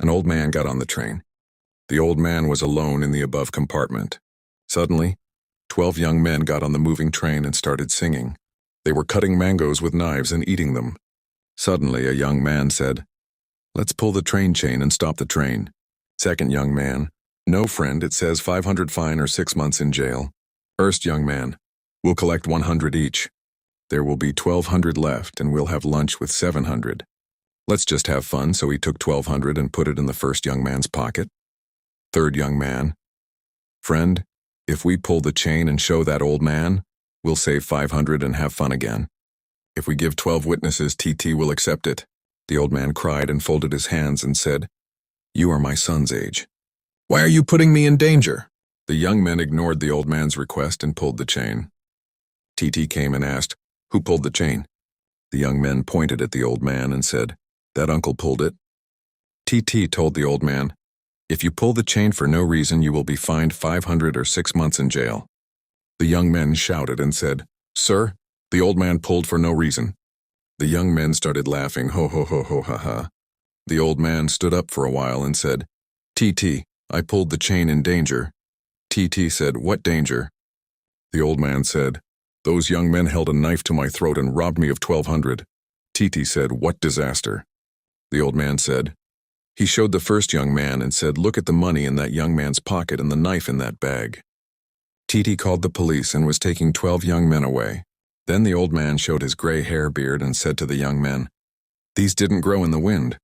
An old man got on the train. The old man was alone in the above compartment. Suddenly, 12 young men got on the moving train and started singing. They were cutting mangoes with knives and eating them. Suddenly, a young man said, "Let's pull the train chain and stop the train." Second young man, "No, friend, it says 500 fine or 6 months in jail." First young man, "We'll collect 100 each. There will be 1,200 left and we'll have lunch with 700. Let's just have fun," so he took 1,200 and put it in the first young man's pocket. Third young man, "Friend, if we pull the chain and show that old man, we'll save 500 and have fun again. If we give 12 witnesses, TT will accept it." The old man cried and folded his hands and said, "You are my son's age. Why are you putting me in danger?" The young men ignored the old man's request and pulled the chain. TT came and asked, "Who pulled the chain?" The young men pointed at the old man and said, "That uncle pulled it." TT told the old man, "If you pull the chain for no reason, you will be fined 500 or 6 months in jail." The young men shouted and said, "Sir, the old man pulled for no reason." The young men started laughing, "Ho ho ho ho ha ha." The old man stood up for a while and said, "TT, I pulled the chain in danger." TT said, "What danger?" The old man said, "Those young men held a knife to my throat and robbed me of 1,200. TT said, "What disaster?" The old man said, "He showed the first young man and said, 'Look at the money in that young man's pocket and the knife in that bag.'" TT called the police and was taking 12 young men away. Then the old man showed his gray hair beard and said to the young men, "These didn't grow in the wind.